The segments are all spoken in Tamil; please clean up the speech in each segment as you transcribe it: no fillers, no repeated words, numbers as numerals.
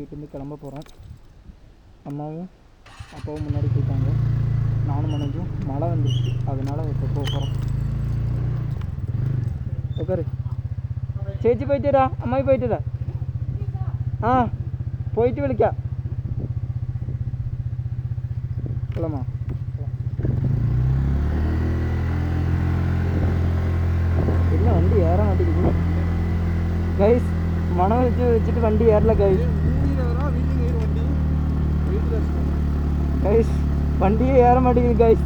வீட்டிலேருந்து கிளம்ப போகிறோம். அம்மாவும் அப்பாவும் முன்னாடி போயிட்டாங்க. நானும் மனைவியும் மழை வந்துருச்சு, அதனால் இப்போ போக போகிறோம். உட்காரு. ചേച്ചി പോയിട്ട് വരാ, അമ്മായി പോയിട്ട് വരാ. ആ പോയിട്ട് വിളിക്കാം. കൊള്ളാമോ? പിന്നെ വണ്ടി ഏറാൻ മാട്ടിക്കുന്നു ഗൈസ്. മണം വെച്ചിട്ട് വണ്ടി ഏറില്ല ഗൈസ്. ഗൈസ് വണ്ടിயே ஏற மாட்டேங்குது கைஸ்.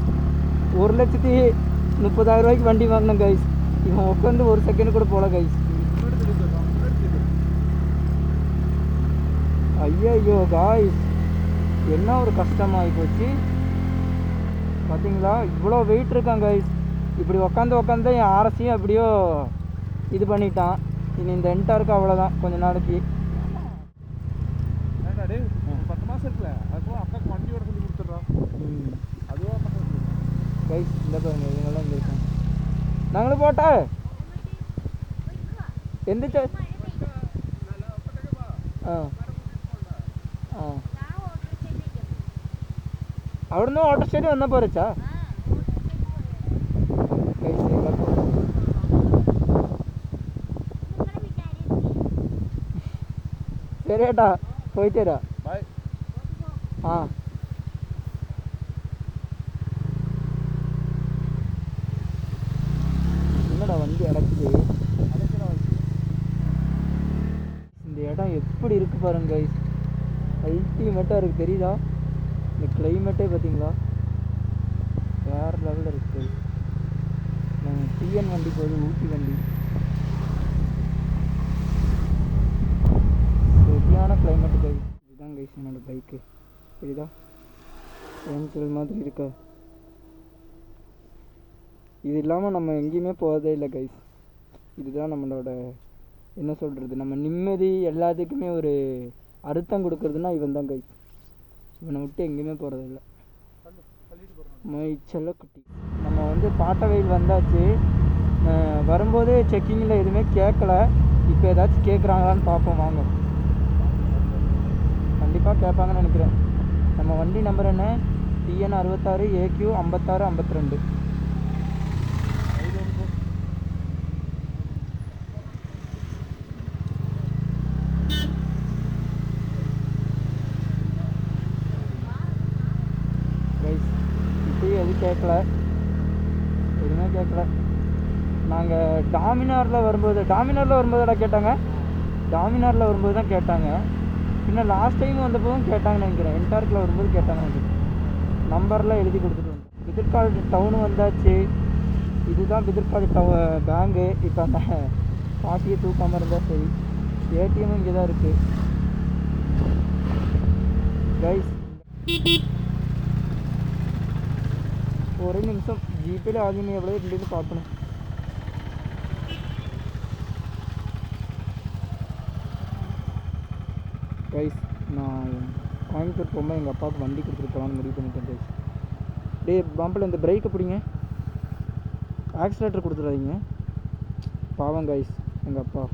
1,30,000 ரூபாய்க்கு வண்டி வாங்கினேன் கைஸ். இவன் உட்காந்து ஒரு செகண்ட் கூட போகல கைஸ். ஐயோ காய்ஸ், என்ன ஒரு கஷ்டமாகி போச்சு பார்த்தீங்களா. இவ்வளோ வெயிட் இருக்கான் கைஸ். இப்படி உக்காந்து என் ஆரசியும் அப்படியோ இது பண்ணிட்டான். இனி இந்த என்டாருக்கு அவ்வளோதான் கொஞ்ச நாளைக்கு. 10 மாதம் இருக்குல்ல, அதுவும் அக்காவுக்கு வண்டியோட சொல்லி கொடுத்துட்றோம். அதுவாக பண்ணுறது கைஸ். இந்த பாருங்க, இவங்கெல்லாம் இங்கே இருக்காங்க. நாங்களும் போட்டா எந்திரிச்ச അവിടുന്ന് ഓട്ടോസ്റ്റേറ്റ് വന്നാൽ പോരച്ചാ. ശരി ഏട്ടാ, പോയിട്ട് വരാം. ആ என்னடா வண்டி அடைக்குது. இந்த இடம் எப்படி இருக்குது பாருங்க கைஸ். அல்டிமேட்டாக இருக்குது தெரியுதா. இந்த கிளைமேட்டே பார்த்தீங்களா வேறு லெவலில் இருக்குது. டிஎன் வண்டி போகுது, ஊட்டி வண்டி. சரியான கிளைமேட்டு கைஸ். இதுதான் கைஸ் என்னோடய பைக்கு. தெரியுதா, ஏஞ்சல் மாதிரி இருக்கா. இது இல்லாமல் நம்ம எங்கேயுமே போகிறதே இல்லை கைஸ். இதுதான் நம்மளோட என்ன சொல்கிறது, நம்ம நிம்மதி எல்லாத்துக்குமே ஒரு அர்த்தம் கொடுக்குறதுனா இவன் தான் கைஸ். இவனை விட்டு எங்கேயுமே போகிறதில்ல. செல்ல குட்டி. நம்ம வந்து பாட்டவெயில் வந்தாச்சு. வரும்போது செக்கிங்கில் எதுவுமே கேட்கல. இப்போ ஏதாச்சும் கேட்குறாங்களான்னு பார்ப்போம் வாங்க. கண்டிப்பாக கேட்பாங்கன்னு நினைக்கிறேன். நம்ம வண்டி நம்பர் என்ன, TN 66 AQ 56 52. எதுவும் கேட்கல, எதுவுமே கேட்கல. நாங்கள் டாமினாரில் வரும்போது கேட்டாங்க. டாமினாரில் வரும்போது தான் கேட்டாங்க. இன்னும் லாஸ்ட் டைம் வந்தப்போதும் கேட்டாங்கன்னு நினைக்கிறேன். என்டார்க்கில் வரும்போது கேட்டாங்கன்னு நினைக்கிறேன். நம்பர்லாம் எழுதி கொடுத்துட்டு வந்தோம். பிதிர்காடு டவுனு வந்தாச்சு. இதுதான் பிதிர்காடு பேங்கு. இப்போ அந்த பாசியை தூக்காமல் இருந்தால் சரி. ஏடிஎம்மும் இங்கே தான் இருக்குது கைஸ். ஒரு நிமிஷம் ஜிபேல ஆகினி எவ்வளோ இருந்துன்னு பார்க்கணும். கைஸ், நான் கோயம்புத்தூர் போகும்போது எங்கள் அப்பாவுக்கு வண்டி கொடுத்துட்டு போகலான்னு முடிவு பண்ணிட்டேன் கைஸ். பம்பில் இந்த பிரேக்கை பிடிங்க, ஆக்சிலேட்டர் கொடுத்துடாதீங்க. பாவம் கைஸ் எங்கள் அப்பா.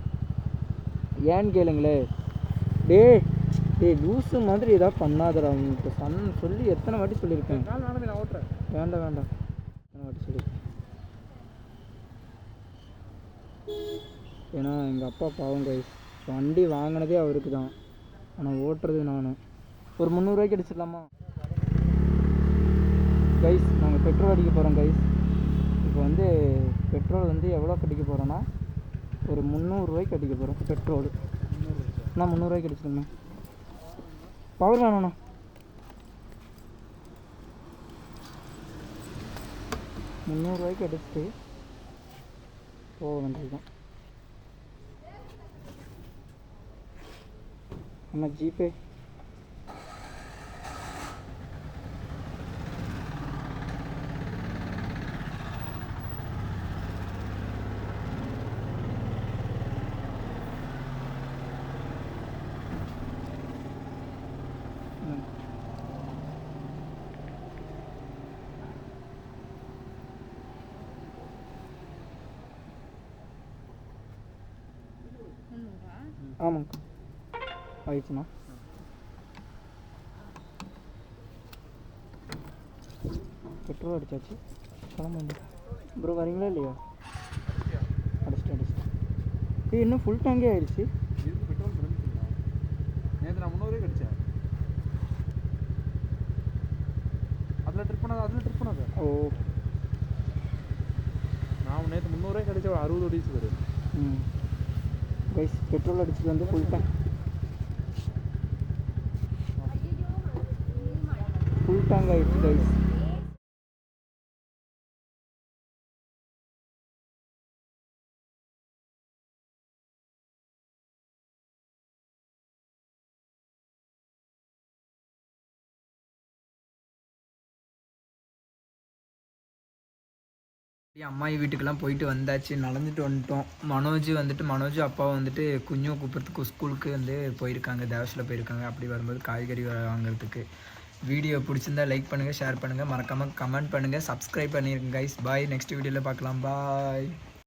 ஏன்னு கேளுங்களே. லூஸு மாதிரி ஏதாவது பண்ணாதடா. இப்போ சொல்லி எத்தனை வாட்டி சொல்லியிருக்கேன். வேண்டாம் எத்தனை வாட்டி சொல்லியிருக்கேன். ஏன்னா எங்கள் அப்பா பாவம் கைஸ். வண்டி வாங்கினதே அவருக்கு தான், ஆனால் ஓட்டுறது நான். ஒரு 300 ரூபாய்க்கு அடிச்சிடலாமா கைஸ்? நாங்கள் பெட்ரோல் அடிக்க போகிறோம் கைஸ். இப்போ வந்து பெட்ரோல் வந்து எவ்வளோ கட்டிக்க போகிறோன்னா ஒரு 300 ரூபாய்க்கு அடிக்க போகிறோம் பெட்ரோல். நான் 300 ரூபாய்க்கு அடிச்சிருங்க. பவர் வேணும்ண்ணா. ₹300 அடிச்சுட்டு போக வேண்டியதுதான். அண்ணா ஜிபே. ஆமாங்க ஆயிடுச்சுண்ணா. பெட்ரோல் அடிச்சாச்சு கிளம்ப. ப்ரோ வரீங்களா இல்லையா? அடிச்சிட்டேன். இன்னும் ஃபுல் டேங்கே ஆயிடுச்சு. இதுக்கு பெட்ரோல் இருந்துச்சுங்களா? நேற்று நான் 300 அடித்தேன். அதில் ட்ரிப் பண்ணாத. ஓ, நான் நேற்று 300 அடித்தேன். 60 ஓடிச்சு வரும். கைஸ் பெட்ரோல் அடிச்சுட்டு வந்து ஃபுல் டேங்க் ஆயிடுச்சு கைஸ். அம்மாயி வீட்டுக்கெல்லாம் போயிட்டு வந்தாச்சு, நடந்துட்டு வந்துட்டோம். மனோஜ் அப்பா வந்துட்டு குஞ்சும் கூப்பிட்றதுக்கு ஸ்கூலுக்கு வந்து போயிருக்காங்க, தேவஸில் போயிருக்காங்க. அப்படி வரும்போது காய்கறி வாங்குறதுக்கு. வீடியோ பிடிச்சிருந்தா லைக் பண்ணுங்கள், ஷேர் பண்ணுங்கள், மறக்காமல் கமெண்ட் பண்ணுங்கள், சப்ஸ்கிரைப் பண்ணிடுங்க கைஸ். பாய், நெக்ஸ்ட் வீடியோவில் பார்க்கலாம். பாய்.